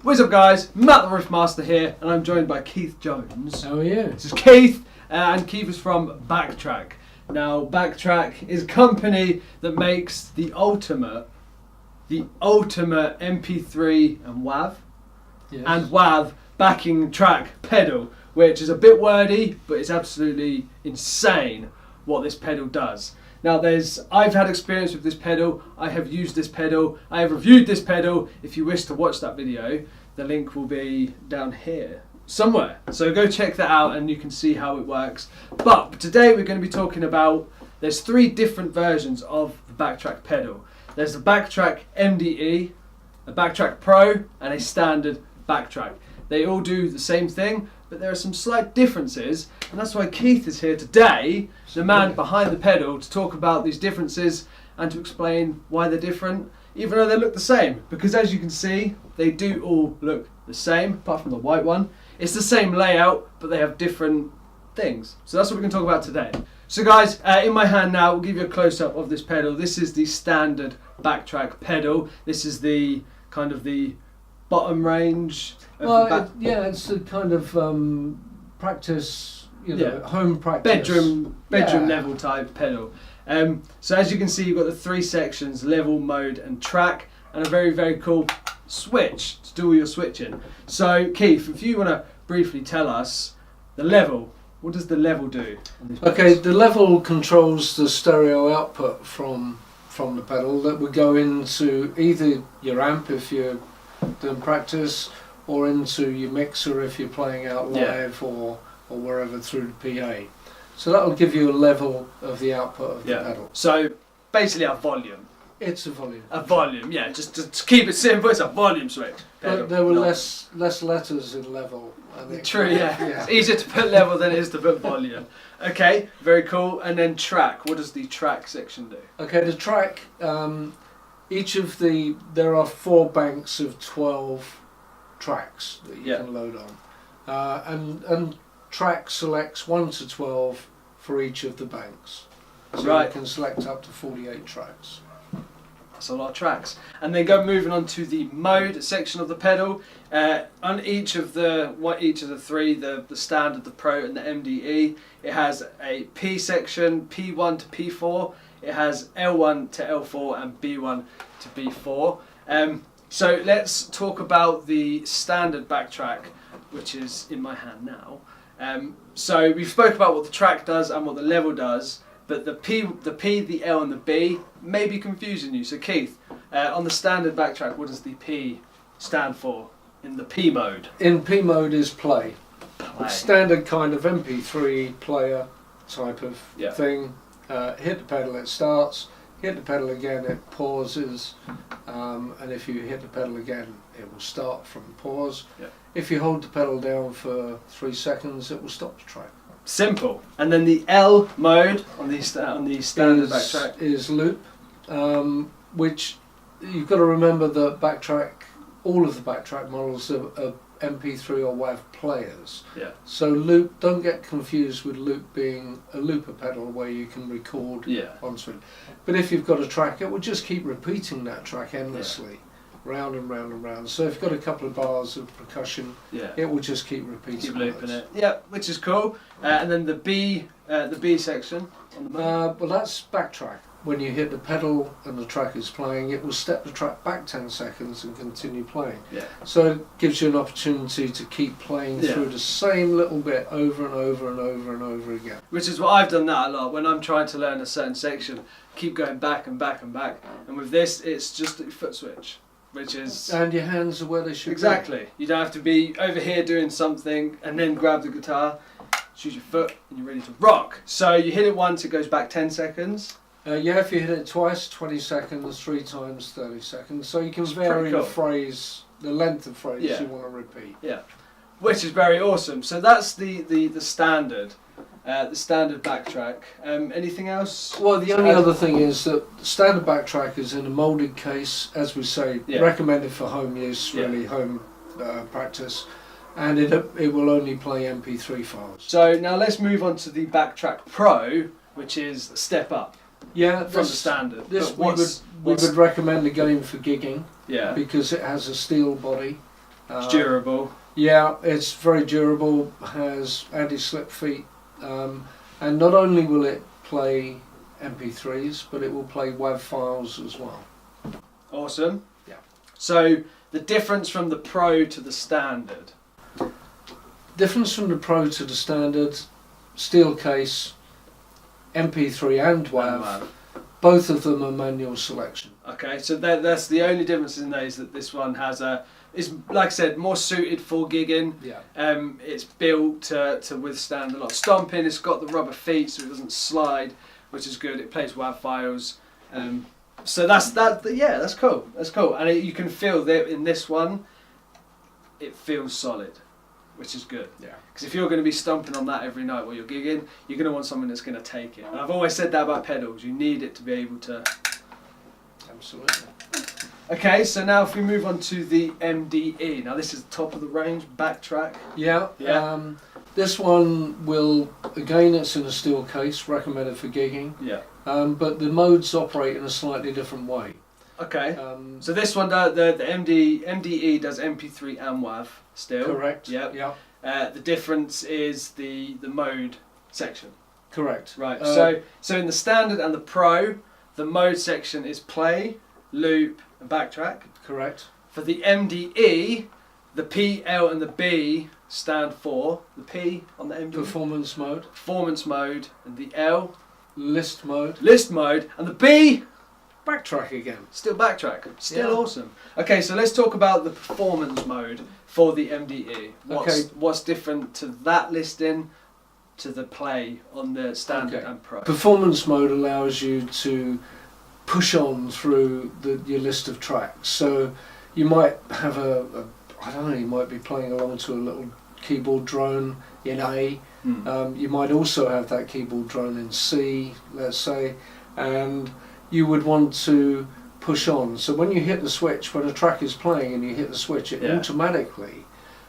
What's up guys, Matt The Riff Master here, and I'm joined by Keith Jones. How are you? This is Keith, and Keith is from BakTrak. Now BakTrak is a company that makes the ultimate MP3 and WAV, and WAV backing track pedal, which is a bit wordy, but it's absolutely insane what this pedal does. Now I've had experience with this pedal, I have used this pedal, I have reviewed this pedal. If you wish to watch that video, the link will be down here somewhere. So go check that out and you can see how it works. But today we're going to be talking about, there's three different versions of the BakTrak pedal. There's the BakTrak MDE, a BakTrak Pro, and a standard BakTrak. They all do the same thing, but there are some slight differences, and that's why Keith is here today, the man behind the pedal, to talk about these differences and to explain why they're different, even though they look the same. Because as you can see, they do all look the same, apart from the white one. It's the same layout, but they have different things. So that's what we're going to talk about today. So guys, in my hand now, we'll give you a close-up of this pedal. This is the standard BakTrak pedal. This is the kind of the bottom range. It's a kind of practice, home practice. Bedroom level type pedal. So as you can see, you've got the three sections: level, mode, and track, and a very, very cool switch to do all your switching. So Keith, if you want to briefly tell us the level, what does the level do? Okay, the level controls the stereo output from the pedal that would go into either your amp if you're doing practice, or into your mixer if you're playing out live, or wherever through the PA. So that will give you a level of the output of the pedal. So basically a volume. It's a volume. A volume, yeah. Just to keep it simple, it's a volume switch. But there were less letters in level, I think. True, yeah. It's easier to put level than it is to put volume. Okay, very cool. And then track. What does the track section do? Okay, the track. There are 4 banks of 12 tracks that you can load on, and track selects 1 to 12 for each of the banks, so you can select up to 48 tracks. That's a lot of tracks. And then moving on to the mode section of the pedal. On each of the three, the standard, the Pro, and the MDE, it has a P section, P1 to P4. It has L1 to L4 and B1 to B4. So let's talk about the standard BakTrak, which is in my hand now. So we've spoke about what the track does and what the level does, but the P, the L and the B may be confusing you. So Keith, on the standard BakTrak, what does the P stand for in the P mode? In P mode is play. Standard kind of MP3 player type of thing. Hit the pedal, it starts. Hit the pedal again, it pauses, and if you hit the pedal again, it will start from pause. If you hold the pedal down for 3 seconds, it will stop the track. Simple. And then the L mode on the standard BakTrak is loop, which you've got to remember that BakTrak, all of the BakTrak models are MP3 or WAV players. So loop, don't get confused with loop being a looper pedal where you can record onto it. But if you've got a track, it will just keep repeating that track endlessly, round and round and round. So if you've got a couple of bars of percussion, it will just keep repeating. Keep looping it. Yeah, which is cool. And then the B section on the well, that's BakTrak. When you hit the pedal and the track is playing, it will step the track back 10 seconds and continue playing. So it gives you an opportunity to keep playing through the same little bit over and over and over and over again. Which is what I've done that a lot. When I'm trying to learn a certain section, keep going back and back and back. And with this, it's just a foot switch, which is... And your hands are where they should be. Exactly. You don't have to be over here doing something and then grab the guitar, choose your foot, and you're ready to rock. So you hit it once, it goes back 10 seconds. If you hit it twice, 20 seconds, 3 times, 30 seconds. So you can vary the phrase, the length of phrase you want to repeat. Which is very awesome. So that's the standard BakTrak. Anything else? Well, the only other thing is that the standard BakTrak is in a moulded case, as we say, recommended for home use, really home practice. And it will only play MP3 files. So now let's move on to the BakTrak Pro, which is a step up. From the standard. This we would recommend again for gigging, because it has a steel body, It's durable. Yeah, it's very durable, has anti-slip feet, and not only will it play MP3s, but it will play WAV files as well. Awesome. Yeah. So the difference from the Pro to the Standard. Difference from the Pro to the Standard, steel case, MP3 and WAV, both of them are manual selection. Okay, so that's the only difference in those, that this one has is, like I said, more suited for gigging. Yeah. It's built to withstand a lot of stomping. It's got the rubber feet so it doesn't slide, which is good. It plays WAV files. So that's cool. That's cool. And you can feel that in this one, it feels solid, which is good. Yeah. Because if you're going to be stomping on that every night while you're gigging, you're going to want something that's going to take it. And I've always said that about pedals. You need it to be able to. Absolutely. Okay, so now if we move on to the MDE. Now this is top of the range, BakTrak. Yeah. This one will, again, it's in a steel case, recommended for gigging. Yeah. But the modes operate in a slightly different way. Okay. So this one, the MDE does MP3 and WAV still. Correct. Yep. Yeah. The difference is the mode section. Correct. Right. So in the Standard and the Pro, the mode section is play, loop, and BakTrak. Correct. For the MDE, the P, L, and the B stand for the P on the MDE. Performance mode. Performance mode, and the L. List mode. List mode, and the B. BakTrak again. Still BakTrak. Still Yeah. awesome. Okay, so let's talk about the performance mode for the MDE. What's different to that listing to the play on the Standard and Pro? Performance mode allows you to push on through your list of tracks. So you might have I don't know, you might be playing along to a little keyboard drone in A. You might also have that keyboard drone in C, let's say, and you would want to push on. So when you hit the switch, when a track is playing and you hit the switch, it automatically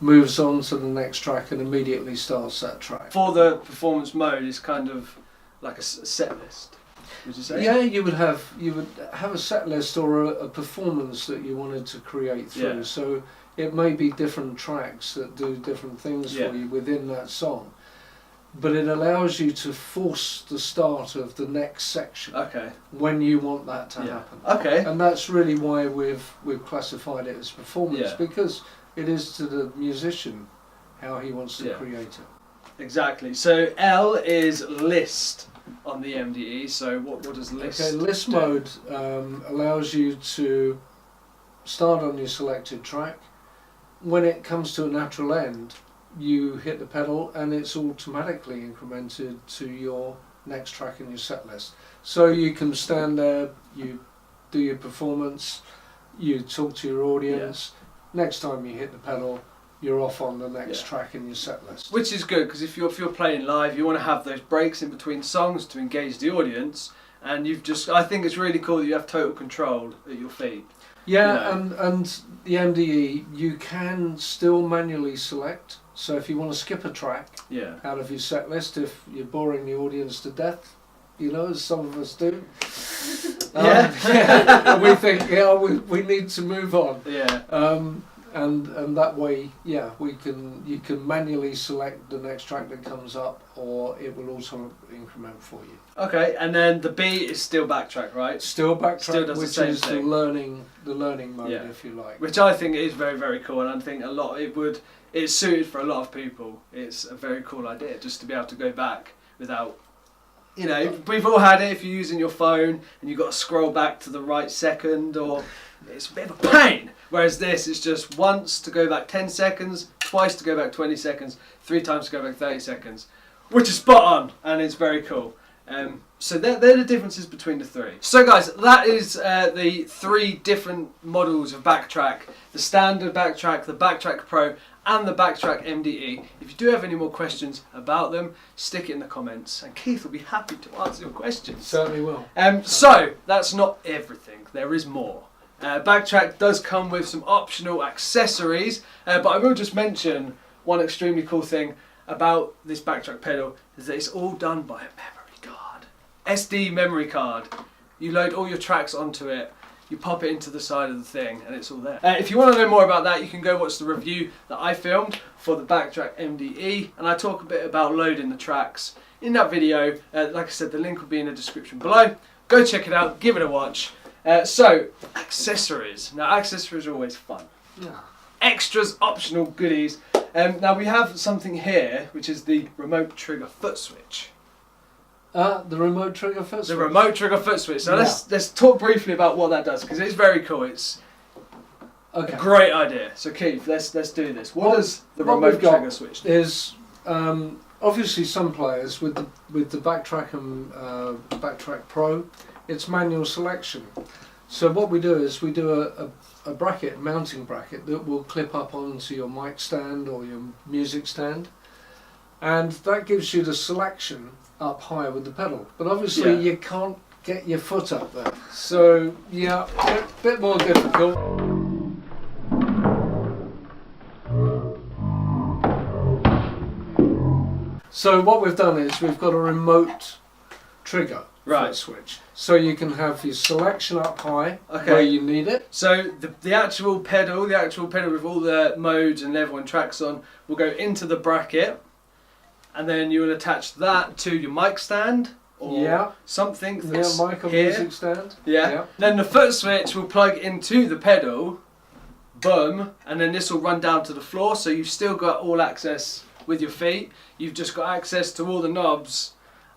moves on to the next track and immediately starts that track. For the performance mode, it's kind of like a set list, would you say? Yeah, you would have a set list or a performance that you wanted to create through. Yeah. So it may be different tracks that do different things for you within that song. But it allows you to force the start of the next section when you want that to happen. Okay. And that's really why we've classified it as performance, because it is to the musician how he wants to create it. Exactly. So L is list on the MDE. So what does list do? List mode allows you to start on your selected track. When it comes to a natural end, you hit the pedal and it's automatically incremented to your next track in your set list. So you can stand there, you do your performance, you talk to your audience. Next time you hit the pedal, you're off on the next track in your set list. Which is good, because if you're playing live, you want to have those breaks in between songs to engage the audience. And I think it's really cool that you have total control at your feet. Yeah, and the MDE, you can still manually select. So if you want to skip a track out of your set list, if you're boring the audience to death, as some of us do, we think, we need to move on. And that way, you can manually select the next track that comes up, or it will auto increment for you. Okay, and then the B is still BakTrak, right? Still BakTrak, which is the learning mode, if you like. Which I think is very, very cool, and I think it's suited for a lot of people. It's a very cool idea, just to be able to go back without, we've all had it if you're using your phone and you've got to scroll back to the right second, or it's a bit of a pain. Whereas this is just once to go back 10 seconds, twice to go back 20 seconds, 3 times to go back 30 seconds, which is spot on, and it's very cool. So they're the differences between the three. So guys, that is the 3 different models of BakTrak: the Standard BakTrak, the BakTrak Pro, and the BakTrak MDE. If you do have any more questions about them, stick it in the comments, and Keith will be happy to answer your questions. Certainly will. So that's not everything. There is more. BakTrak does come with some optional accessories, but I will just mention one extremely cool thing about this BakTrak pedal is that it's all done by a memory card. SD memory card. You load all your tracks onto it. you pop it into the side of the thing and it's all there. If you want to know more about that, you can go watch the review that I filmed for the BakTrak MDE, and I talk a bit about loading the tracks in that video. Like I said, the link will be in the description below. Go check it out, give it a watch. So, accessories. Now, accessories are always fun. Yeah. Extras, optional goodies. Now we have something here, which is the remote trigger foot switch. The remote trigger foot switch? The remote trigger foot switch. So let's talk briefly about what that does, because it's very cool. It's a great idea. So Keith, let's do this. What does the remote trigger switch do? Is obviously some players with the BakTrak and BakTrak Pro, it's manual selection. So what we do is we do a bracket, mounting bracket, that will clip up onto your mic stand or your music stand, and that gives you the selection up high with the pedal. But obviously you can't get your foot up there. So yeah, a bit more difficult. So what we've done is we've got a remote trigger foot switch. So you can have your selection up high where you need it. So the actual pedal with all the modes and level and tracks on will go into the bracket, and then you will attach that to your mic stand or something that's mic or here. Music stand. Then the foot switch will plug into the pedal, boom, and then this will run down to the floor, so you've still got all access with your feet. You've just got access to all the knobs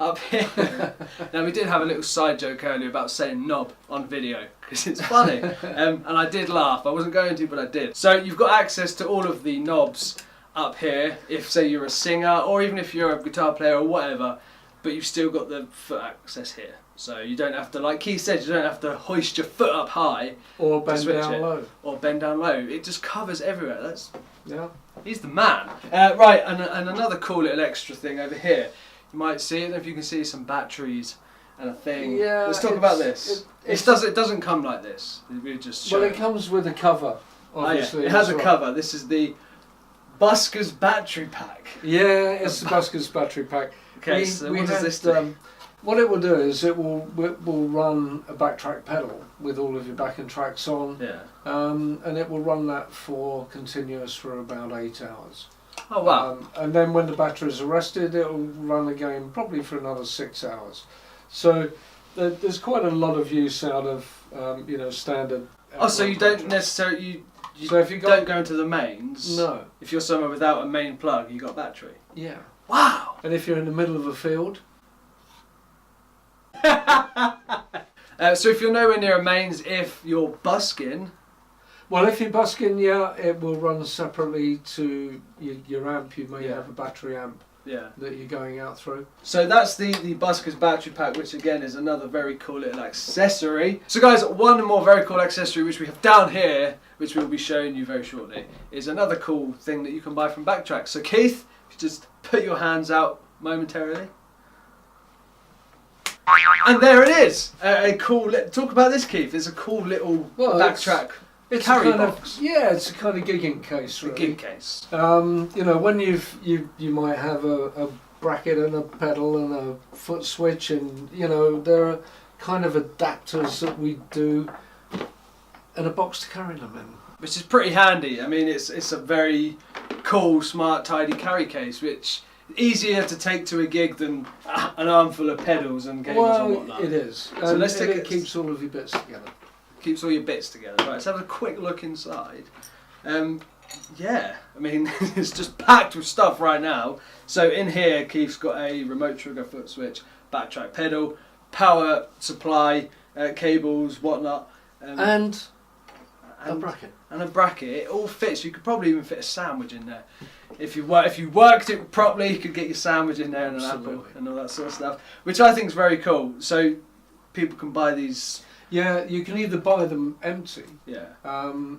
up here. Now we did have a little side joke earlier about saying knob on video because it's funny, and I did laugh. I wasn't going to, but I did. So you've got access to all of the knobs up here if say you're a singer or even if you're a guitar player or whatever, but you've still got the foot access here. So you don't have to, like Keith said, you don't have to hoist your foot up high or bend down low. Or bend down low. It just covers everywhere. He's the man. Right, and another cool little extra thing over here. You might see it if you can see some batteries and a thing. Yeah, let's talk about this. It doesn't come like this. We just show it comes with a cover. Obviously, it has a cover. This is the Busker's battery pack. Yeah, it's the Busker's battery pack. Okay, so what does this do? What it will do is it will run a BakTrak pedal with all of your backing tracks on. Yeah. And it will run that for continuous for about 8 hours. Oh wow! And then when the battery is arrested, it will run again probably for another 6 hours. So there's quite a lot of use out of standard. Oh, so you don't necessarily so if you don't go into the mains. No. If you're somewhere without a main plug, you got a battery. Yeah. Wow. And if you're in the middle of a field. So if you're nowhere near a mains, if you're busking. Well, if you're busking, it will run separately to your amp. You may have a battery amp that you're going out through. So that's the Busker's battery pack, which again is another very cool little accessory. So guys, one more very cool accessory which we have down here, which we'll be showing you very shortly, is another cool thing that you can buy from BakTrak. So Keith, if you just put your hands out momentarily. And there it is! A cool, talk about this, Keith. It's a cool little BakTrak carry box. It's a kind of gigging case, really. A gig case. When you might have a bracket and a pedal and a foot switch, and there are kind of adapters that we do, and a box to carry them in. Which is pretty handy. I mean, it's a very cool, smart, tidy carry case, which easier to take to a gig than an armful of pedals and cables and whatnot. It is. So let's take it keeps all of your bits together. Keeps all your bits together. Right, let's have a quick look inside. Yeah, I mean, it's just packed with stuff right now. So in here, Keith's got a remote trigger foot switch, BakTrak pedal, power supply, cables, whatnot. And a bracket. And a bracket. It all fits. You could probably even fit a sandwich in there. If you worked it properly, you could get your sandwich in there and an apple and all that sort of stuff, which I think is very cool. So people can buy these. Yeah, you can either buy them empty, yeah,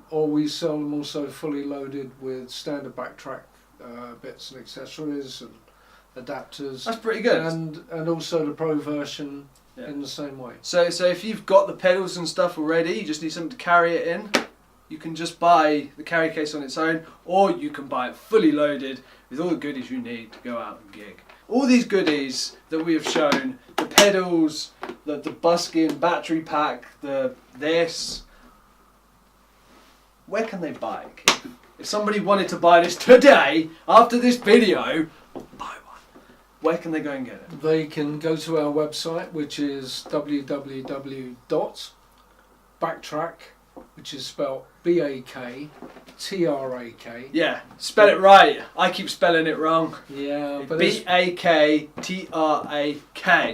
or we sell them also fully loaded with standard BakTrak bits and accessories and adapters. That's pretty good. And also the Pro version in the same way. So if you've got the pedals and stuff already, you just need something to carry it in. You can just buy the carry case on its own, or you can buy it fully loaded with all the goodies you need to go out and gig. All these goodies that we have shown, the pedals, the buskin battery pack, this. Where can they buy it, Keith? If somebody wanted to buy this today, after this video, buy one. Where can they go and get it? They can go to our website, which is www.BakTrak, which is spelled BakTrak. Yeah, spell it right. I keep spelling it wrong. Yeah, but BakTrak.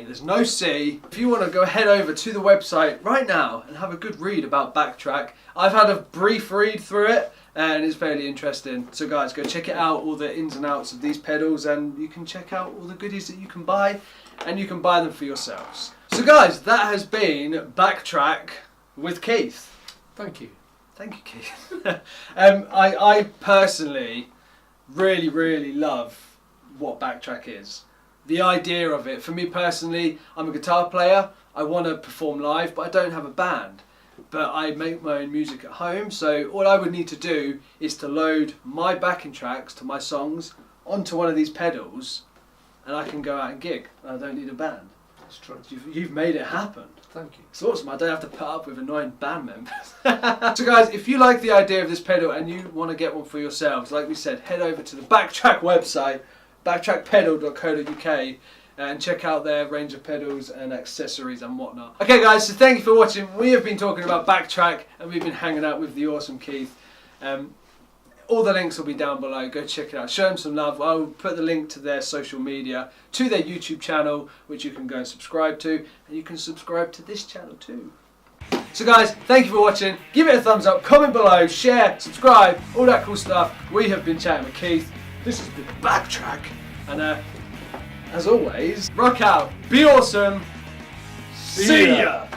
There's no C. If you want to go head over to the website right now and have a good read about BakTrak. I've had a brief read through it and it's fairly interesting. So guys, go check it out, all the ins and outs of these pedals, and you can check out all the goodies that you can buy, and you can buy them for yourselves. So guys, that has been BakTrak with Keith. Thank you. Thank you, Keith. I personally really love what BakTrak is. The idea of it, for me personally, I'm a guitar player, I want to perform live, but I don't have a band. But I make my own music at home, so all I would need to do is to load my backing tracks to my songs onto one of these pedals, and I can go out and gig. I don't need a band. That's true. You've made it happen. Thank you. It's awesome. I don't have to put up with annoying band members. So guys, if you like the idea of this pedal and you want to get one for yourselves, like we said, head over to the BakTrak website, baktrakpedal.co.uk, and check out their range of pedals and accessories and whatnot. Okay guys, so thank you for watching. We have been talking about BakTrak and we've been hanging out with the awesome Keith. All the links will be down below. Go check it out. Show them some love. I'll put the link to their social media, to their YouTube channel, which you can go and subscribe to, and you can subscribe to this channel too. So guys, thank you for watching. Give it a thumbs up, comment below, share, subscribe, all that cool stuff. We have been chatting with Keith. This has been BakTrak, and as always, rock out, be awesome, see ya.